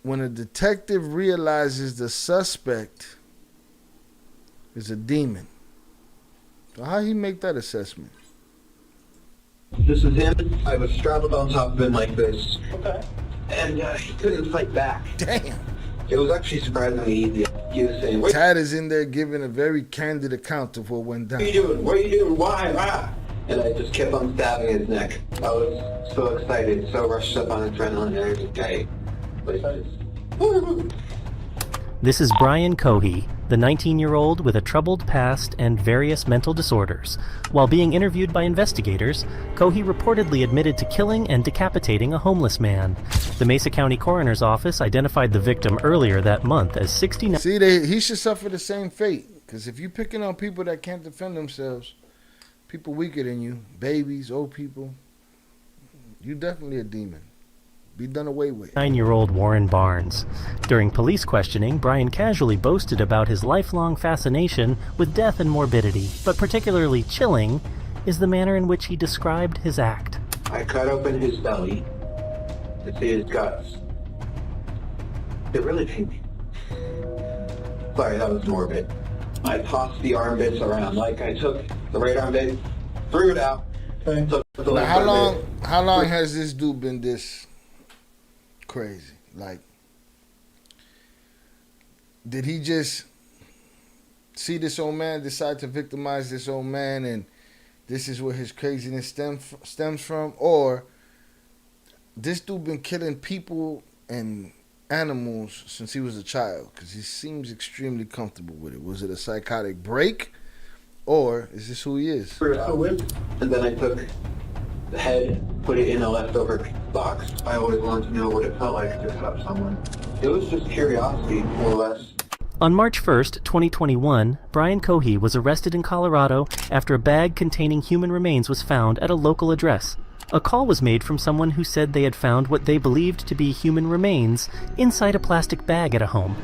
when a detective realizes the suspect is a demon. So how he make that assessment? This is him. I was strapped on top of him like this. Okay. And he couldn't fight back. Damn. It was actually surprisingly easy. He was saying, "What Tad is in there giving a very candid account of what went down. are you doing? What are you doing? Why? Ah!" And I just kept on stabbing his neck. I was so excited, so rushed up on adrenaline and everything. This is Brian Cohee, the 19-year-old with a troubled past and various mental disorders. While being interviewed by investigators, Cohee reportedly admitted to killing and decapitating a homeless man. The Mesa County Coroner's Office identified the victim earlier that month as 69. See, he should suffer the same fate. Because if you're picking on people that can't defend themselves, people weaker than you, babies, old people, you definitely a demon. Be done away with. 9-year-old Warren Barnes. During police questioning, Brian casually boasted about his lifelong fascination with death and morbidity, but particularly chilling is the manner in which he described his act. I cut open his belly to see his guts. They're really pink. Sorry, that was morbid. I tossed the arm bits around, like I took the right arm bit, threw it out. Okay. Took the Now, left how arm bit. long has this dude been this crazy? Like, did he just see this old man, decide to victimize this old man, and this is where his craziness stems from? Or this dude been killing people and animals since he was a child? Because he seems extremely comfortable with it. Was it a psychotic break, or is this who he is? Threw it out. And then I took the head, put it in a leftover box. I always wanted to know what it felt like to cut up someone. It was just curiosity, more or less. On March 1st, 2021, Brian Cohee was arrested in Colorado after a bag containing human remains was found at a local address. A call was made from someone who said they had found what they believed to be human remains inside a plastic bag at a home.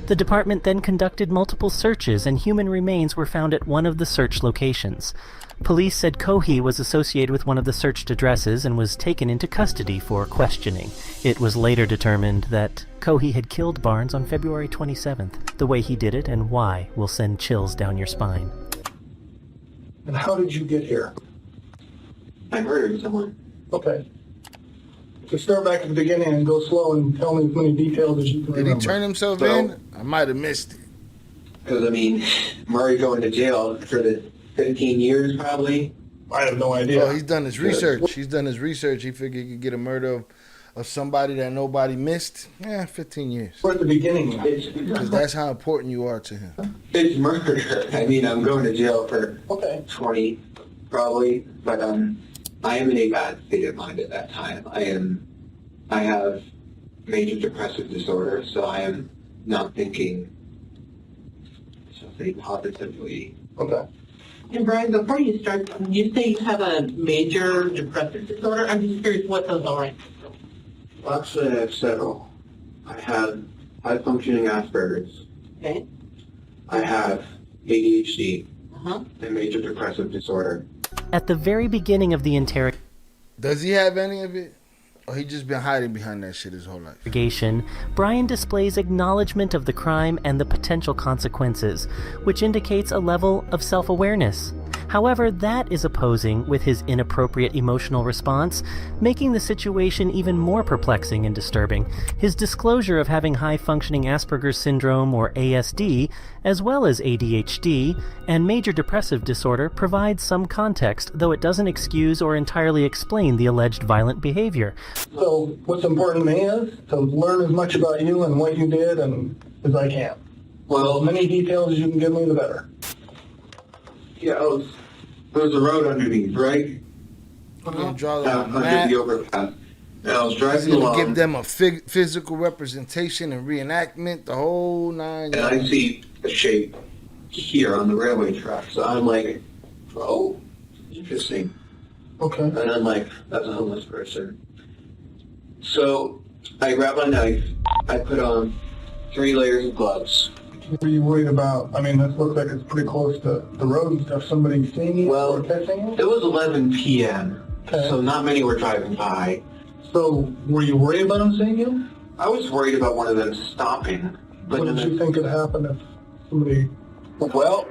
The department then conducted multiple searches, and human remains were found at one of the search locations. Police said Cohee was associated with one of the searched addresses and was taken into custody for questioning. It was later determined that Cohee had killed Barnes on February 27th. The way he did it and why will send chills down your spine. And how did you get here? I murdered someone. Okay. So start back at the beginning and go slow and tell me as many details as you can Did remember. he turn himself So- in? I might have missed it. Because, I mean, Murray going to jail for the 15 years, probably. I have no idea. Oh, he's done his research. He's done his research. He figured he could get a murder of somebody that nobody missed. 15 years. We're at the beginning. Because that's how important you are to him. It's murder. I mean, I'm going to jail for Okay. 20, probably. But I am in a bad state of mind at that time. I have major depressive disorder, so I am not thinking something positively. Okay. And Brian, before you start, you say you have a major depressive disorder. I'm just curious what those are. Actually, I have several. I have high-functioning Asperger's. Okay. I have ADHD Uh-huh. and major depressive disorder. At the very beginning of the interrogation, Does he have any of it? Or he just been hiding behind that shit his whole life? Brian displays acknowledgement of the crime and the potential consequences, which indicates a level of self-awareness. However, that is opposing with his inappropriate emotional response, making the situation even more perplexing and disturbing. His disclosure of having high-functioning Asperger's syndrome, or ASD, as well as ADHD, and major depressive disorder provides some context, though it doesn't excuse or entirely explain the alleged violent behavior. So what's important to me is to learn as much about you and what you did and as I can. Well, As many details as you can give me, the better. yeah, there's a road underneath, right? I'm going to draw Under the map. the overpass. And I was He's driving going to along, give them a physical representation and reenactment, the whole nine and yards. I see a shape here on the railway track. So I'm like, oh, interesting. Okay. And I'm like, that's a homeless person. So I grab my knife, I put on 3 layers of gloves. What are you worried about? I mean, this looks like it's pretty close to the road and stuff. Somebody seeing you Well, or catching you? it was 11 p.m., Okay. so not many were driving by. So were you worried about them seeing you? I was worried about one of them stopping. But What did you think had happened if somebody... Well,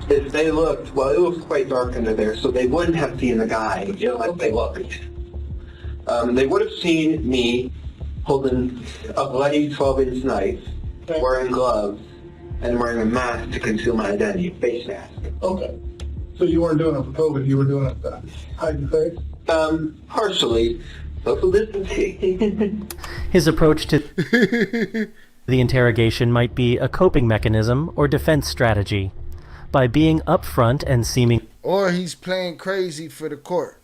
if they looked, well, it was quite dark under there, so they wouldn't have seen the guy, you know, like they looked. They would have seen me holding a bloody 12-inch knife, wearing gloves, and wearing a mask to conceal my identity, a face mask. Okay. So you weren't doing it for COVID, you were doing it to hide your face? Partially. Social distancing. His approach to the interrogation might be a coping mechanism or defense strategy. By being upfront and seemingly Or he's playing crazy for the court.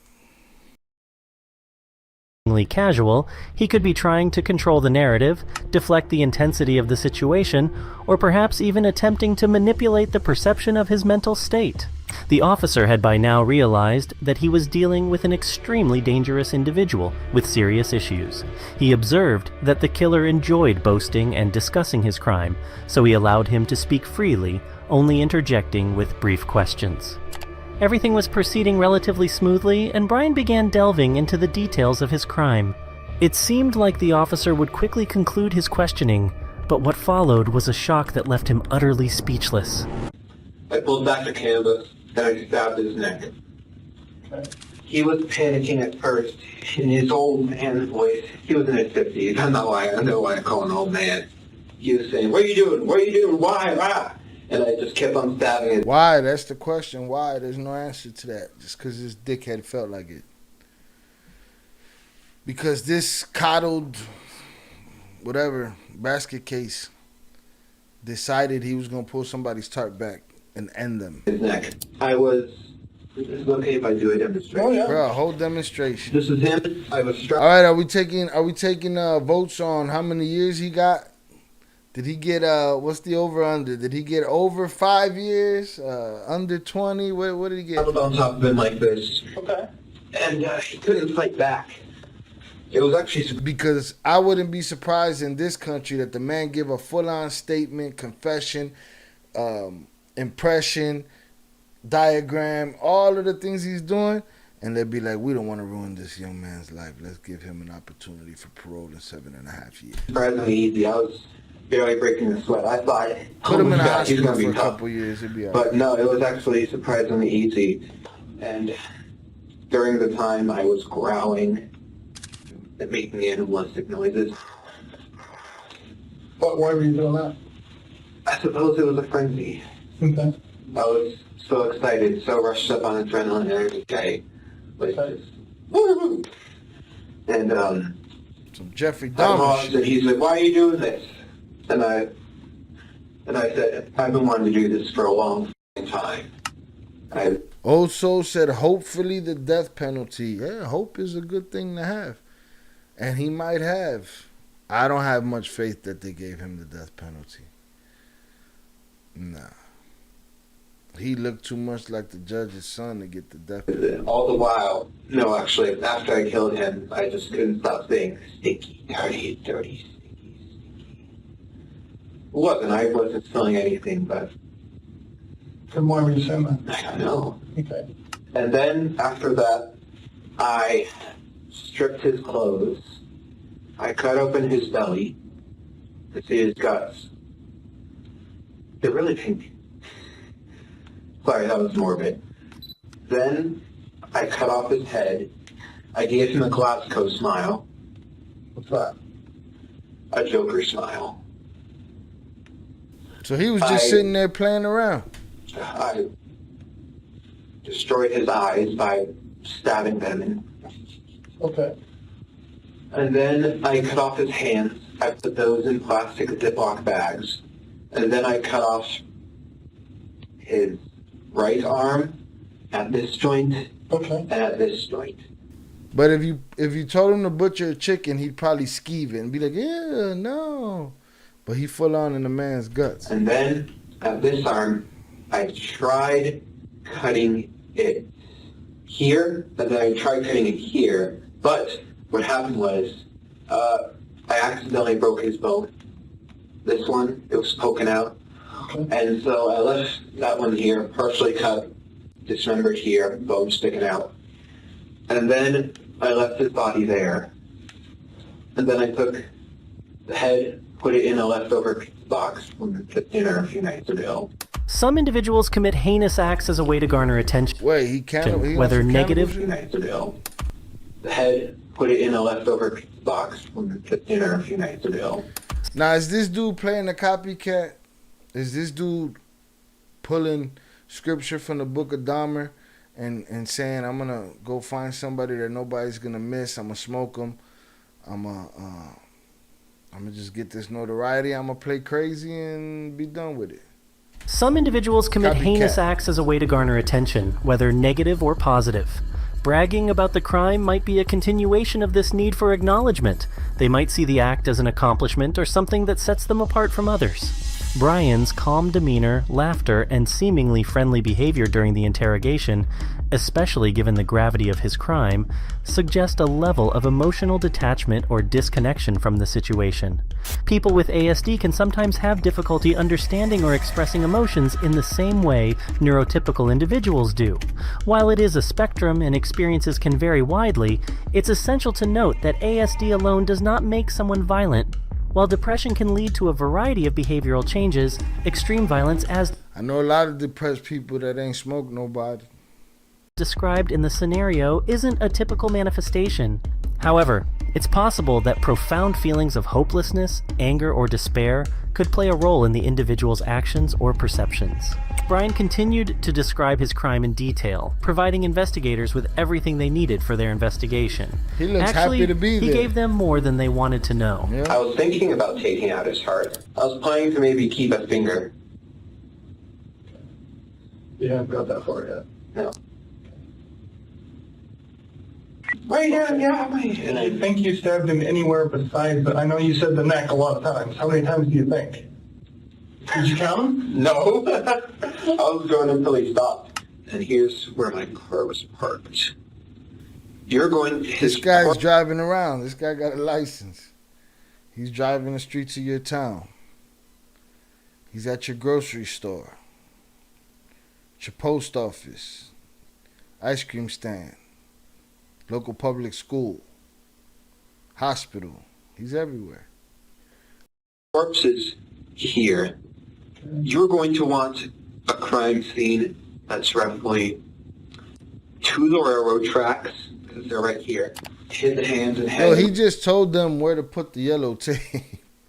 casual, he could be trying to control the narrative, deflect the intensity of the situation, or perhaps even attempting to manipulate the perception of his mental state. The officer had by now realized that he was dealing with an extremely dangerous individual with serious issues. He observed that the killer enjoyed boasting and discussing his crime, so he allowed him to speak freely, only interjecting with brief questions. Everything was proceeding relatively smoothly, and Brian began delving into the details of his crime. It seemed like the officer would quickly conclude his questioning, but what followed was a shock that left him utterly speechless. I pulled back the canvas, and I stabbed his neck. Okay. He was panicking at first, in his old man's voice. He was in his 50s. I know why I call him an old man. He was saying, "What are you doing? What are you doing? Why? Why?" And I just kept on stabbing it. Why? That's the question. Why? There's no answer to that. Just because this dickhead felt like it. Because this coddled, whatever, basket case decided he was going to pull somebody's tarp back and end them. His neck. Is it okay if I do a demonstration? Oh, yeah. Bro, whole demonstration. This is him. I was struck. All right, are we taking votes on how many years he got? Did he get what's the over under? Did he get over 5 years? Under 20? What did he get? I was on top of him like this. Okay. And he couldn't fight back. It was actually Because I wouldn't be surprised in this country that the man give a full-on statement, confession, impression, diagram, all of the things he's doing, and they'd be like, we don't want to ruin this young man's life. Let's give him an opportunity for parole in 7.5 years. surprisingly easy. I was barely breaking a sweat. I thought, Put him in the he's hospital gonna for be a tough. couple years. It'd be all right. But no, it was actually surprisingly easy. And during the time I was growling and making animalistic noises, Why were you doing that? I suppose it was a frenzy. Okay. I was so excited, so rushed up on adrenaline and everything. Like Okay. just, woo-hoo. And Some Jeffrey I Dahmer paused shit. and he's like, "Why are you doing this?" And I said, "I've been wanting to do this for a long time." Old Soul said, hopefully the death penalty. Yeah, hope is a good thing to have. And he might have. I don't have much faith that they gave him the death penalty. Nah. He looked too much like the judge's son to get the death penalty. All the while, no, actually, after I killed him, I just couldn't stop saying, "Sticky, dirty, dirty, sticky, sticky." I wasn't feeling anything, but And why were you saying that? I don't know. Okay. And then, after that, I stripped his clothes. I cut open his belly to see his guts. They're really pink. Sorry, that was morbid. Then, I cut off his head. I gave him a Glasgow smile. What's that? A Joker smile. So he was just sitting there playing around. I destroyed his eyes by stabbing them in. Okay. And then I cut off his hands. I put those in plastic Ziploc bags. And then I cut off his right arm at this joint Okay. and at this joint. But if you told him to butcher a chicken, he'd probably skeeve it and be like, yeah, no. But he full on in the man's guts. And then at this arm, I tried cutting it here, and then I tried cutting it here. But what happened was, I accidentally broke his bone. This one, it was poking out. Okay. And so I left that one here, partially cut, dismembered here, bone sticking out. And then I left his body there. and then I took the head, put it in a leftover box from the dinner a few nights ago. Some individuals commit heinous acts as a way to garner attention, Wait, he can't. whether A negative few nights ago. The head, put it in a leftover box from the dinner a few nights ago. Now, is this dude playing a copycat? Is this dude pulling scripture from the book of Dahmer and saying, I'm going to go find somebody that nobody's going to miss. I'm going to smoke them. I'm going to just get this notoriety. I'm going to play crazy and be done with it. Some individuals commit Copycat. heinous acts as a way to garner attention, whether negative or positive. Bragging about the crime might be a continuation of this need for acknowledgement. They might see the act as an accomplishment or something that sets them apart from others. Brian's calm demeanor, laughter, and seemingly friendly behavior during the interrogation, especially given the gravity of his crime, suggest a level of emotional detachment or disconnection from the situation. People with ASD can sometimes have difficulty understanding or expressing emotions in the same way neurotypical individuals do. While it is a spectrum and experiences can vary widely, it's essential to note that ASD alone does not make someone violent. While depression can lead to a variety of behavioral changes, extreme violence, as I know a lot of depressed people that ain't smoked nobody. described in the scenario, isn't a typical manifestation. However, it's possible that profound feelings of hopelessness, anger, or despair could play a role in the individual's actions or perceptions. Brian continued to describe his crime in detail, providing investigators with everything they needed for their investigation. He looks Actually, happy to be he there. gave them more than they wanted to know. Yeah. I was thinking about taking out his heart. I was planning to maybe keep a finger. You haven't got that far yet. No. Right, And I think you stabbed him anywhere besides, but I know you said the neck a lot of times. How many times do you think? Did you count them? No. I was going until he stopped. And here's where my car was parked. You're going to This guy's driving around. This guy got a license. He's driving the streets of your town. He's at your grocery store, your post office, ice cream stand, local public school, hospital. He's everywhere. corpse is here. You're going to want a crime scene that's roughly to the railroad tracks, because they're right here. Hit the hands and head. No, he just told them where to put the yellow tape.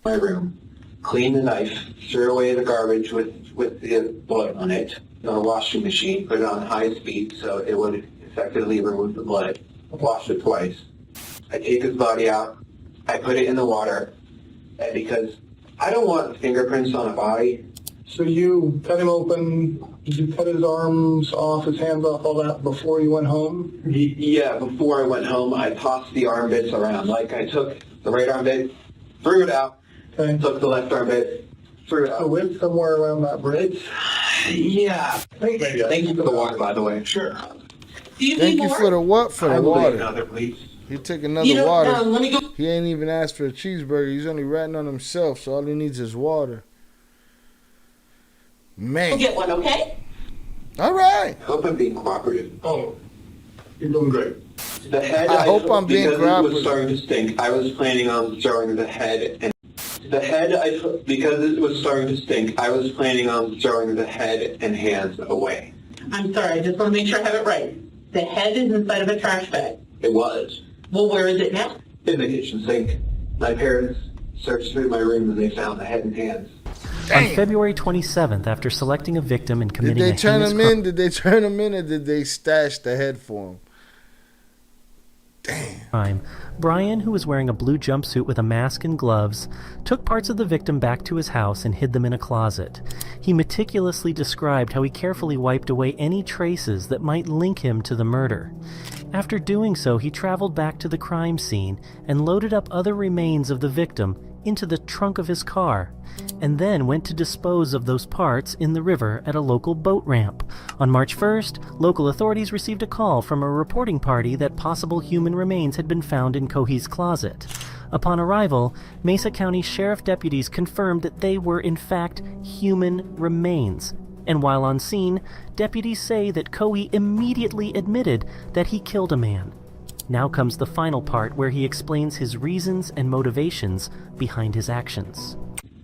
My room. Clean the knife. Throw away the garbage with the blood on it. In a washing machine. Put it on high speed so it would effectively remove the blood. Wash it twice. I take his body out. I put it in the water. And because I don't want fingerprints on a body. So you cut him open, did you cut his arms off, his hands off, all that before you went home? Yeah, before I went home, I tossed the arm bits around. Like I took the right arm bit, threw it out, Okay. took the left arm bit, threw it So out. live somewhere around that bridge? Yeah. Thank you for the water, by the way. Sure. Do you Thank need you more? for the what? For I the will take water. another, please. He took another You know, water. let me go. He ain't even asked for a cheeseburger. He's only ratting on himself, so all he needs is water. Man. Get one, okay? All right. I hope I'm being cooperative. Oh, you're doing great. The head, I hope I'm being because it cooperative. was starting to stink, I was planning on throwing the head and the head, because it was starting to stink, I was planning on throwing the head and hands away. I'm sorry, I just want to make sure I have it right. The head is inside of a trash bag. It was. Well, where is it now? In the kitchen sink. My parents searched through my room and they found the head and hands. On February 27th, after selecting a victim and Did committing they a turn heinous him crime, in? Did they turn him in, or did they stash the head for him? Damn. Brian, who was wearing a blue jumpsuit with a mask and gloves, took parts of the victim back to his house and hid them in a closet. He meticulously described how he carefully wiped away any traces that might link him to the murder. After doing so, he traveled back to the crime scene and loaded up other remains of the victim into the trunk of his car, and then went to dispose of those parts in the river at a local boat ramp. On March 1st, local authorities received a call from a reporting party that possible human remains had been found in Cohee's closet. Upon arrival, Mesa County Sheriff deputies confirmed that they were in fact human remains. And while on scene, deputies say that Cohee immediately admitted that he killed a man. Now comes the final part where he explains his reasons and motivations behind his actions.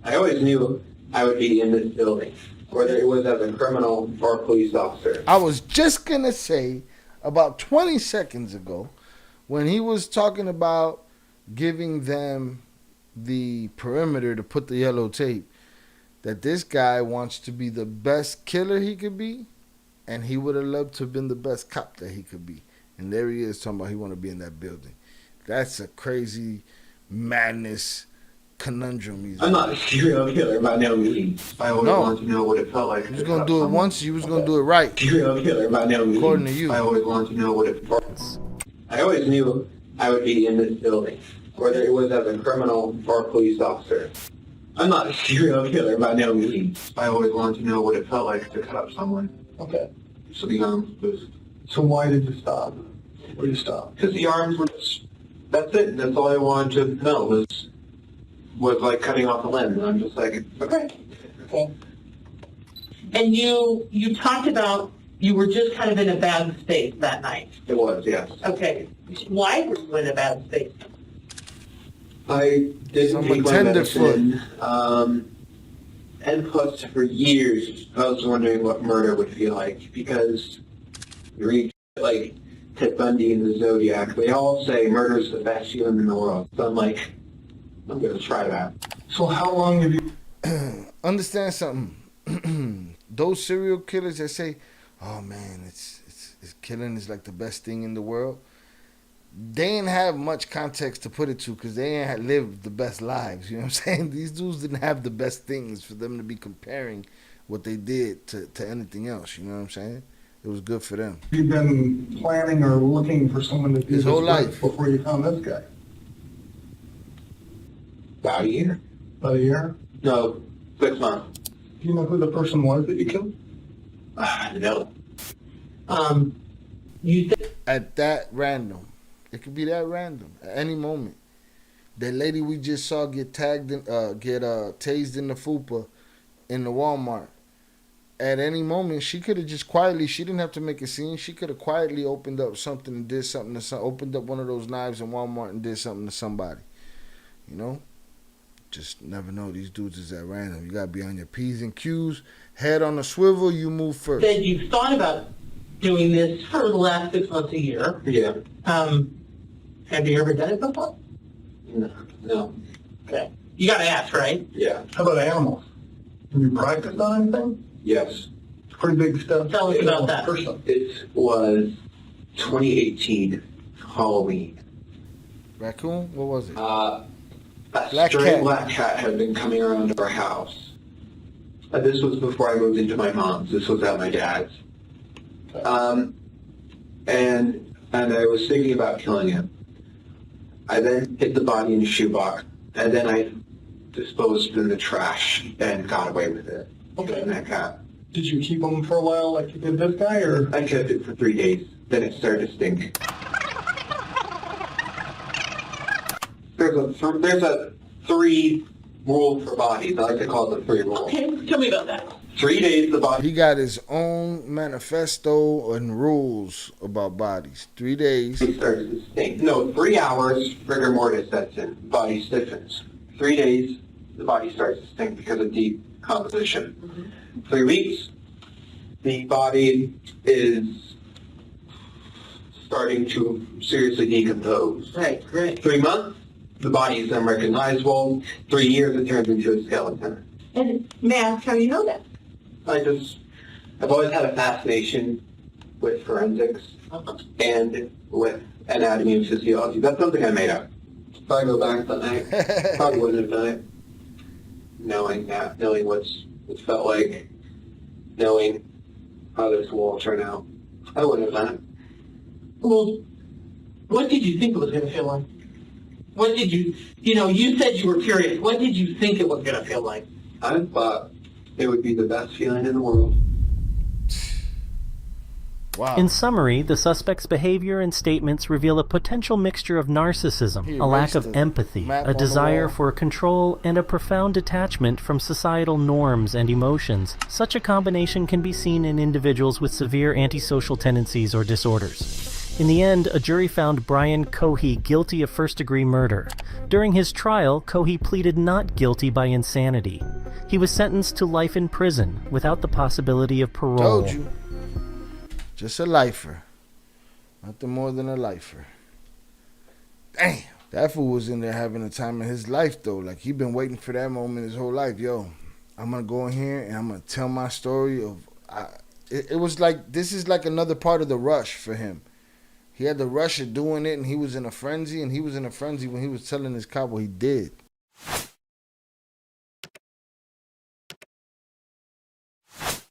I always knew I would be in this building, whether it was as a criminal or a police officer. I was just going to say about 20 seconds ago when he was talking about giving them the perimeter to put the yellow tape, that this guy wants to be the best killer he could be, and he would have loved to have been the best cop that he could be. And there he is talking about he want to be in that building. That's a crazy madness conundrum. I'm not a serial killer by no means. I always wanted to know what it felt like. He was going to do it once, he was going to do it right. Serial killer by no means. According to you. I always wanted to know what it felt like. I always knew I would be in this building, whether it was as a criminal or a police officer. I'm not a serial killer by no means. I always wanted to know what it felt like to cut up someone. Okay. So the arms was... So why did you stop? Where did you stop? Because the arms were... That's it. That's all I wanted to know was like cutting off a limb. And I'm just like, okay. Okay. And you talked about you were just kind of in a bad state that night. It was, yes. Okay. Why were you in a bad state? I didn't Some take my tenderfoot. medicine. And plus, for years, I was wondering what murder would feel like, because you read, like, Ted Bundy and the Zodiac, they all say murder is the best feeling in the world. So I'm like, I'm going to try that. So how long have you... Understand something. Those serial killers that say, oh man, it's killing is like the best thing in the world. They ain't have much context to put it to because they ain't lived the best lives. You know what I'm saying? These dudes didn't have the best things for them to be comparing what they did to anything else. You know what I'm saying? It was good for them. You've been planning or looking for someone to do His this whole with life. before you found this guy? About a year? About a year? No, 6 months. Do you know who the person was that you killed? No. You said At that random. It could be that random at any moment. That lady we just saw get tased in the fupa in the Walmart. At any moment, she could have just quietly, she didn't have to make a scene. She could have quietly opened up something and did something to opened up one of those knives in Walmart and did something to somebody. You know? Just never know. These dudes is at random. You got to be on your P's and Q's. Head on a swivel, you move first. you thought about doing this for the last 6 months, a year. Yeah. Have you ever done it before? No. Okay. You got to ask, right? Yeah. How about animals? Have you practiced on anything? Yes. It's pretty big stuff. Tell us about that. Person. It was 2018 Halloween. Raccoon? What was it? A Black stray cat. black cat had been coming around our house. This was before I moved into my mom's. This was at my dad's. And I was thinking about killing him. I then hid the body in a shoebox, and then I disposed it in the trash and got away with it. Okay. And that cat. Did you keep him for a while like you did this guy, or? I kept it for 3 days. Then it started to stink. There's a 3 rule for bodies. I like to call it the 3 rule. Okay, tell me about that. 3 days the body. He got his own manifesto and rules about bodies. 3 days. Starts to stink. No, 3 hours, rigor mortis sets in. Body stiffens. 3 days, the body starts to stink because of decomposition. 3 weeks, the body is starting to seriously decompose. Right, great. 3 months, the body is unrecognizable. 3 years, it turns into a skeleton. And may I ask how you know that? I've always had a fascination with forensics and with anatomy and physiology. That's something I made up. If I go back that night, probably wouldn't have done it. Knowing that, knowing what it felt like, knowing how this will all turn out, I wouldn't have done it. Well, what did you think it was going to feel like? What did you said you were curious. What did you think it was going to feel like? I thought it would be the best feeling in the world. Wow. In summary, the suspect's behavior and statements reveal a potential mixture of narcissism, He a lack erased of the empathy, map a on the desire wall. for control, and a profound detachment from societal norms and emotions. Such a combination can be seen in individuals with severe antisocial tendencies or disorders. In the end, a jury found Brian Cohee guilty of first-degree murder. During his trial, Cohee pleaded not guilty by insanity. He was sentenced to life in prison without the possibility of parole. Told you. Just a lifer. Nothing more than a lifer. Damn. That fool was in there having the time of his life, though. Like, he been waiting for that moment his whole life. Yo, I'm going to go in here and I'm going to tell my story of... It was like, this is like another part of the rush for him. He had the rush of doing it, and he was in a frenzy, and he was in a frenzy when he was telling his cop what he did.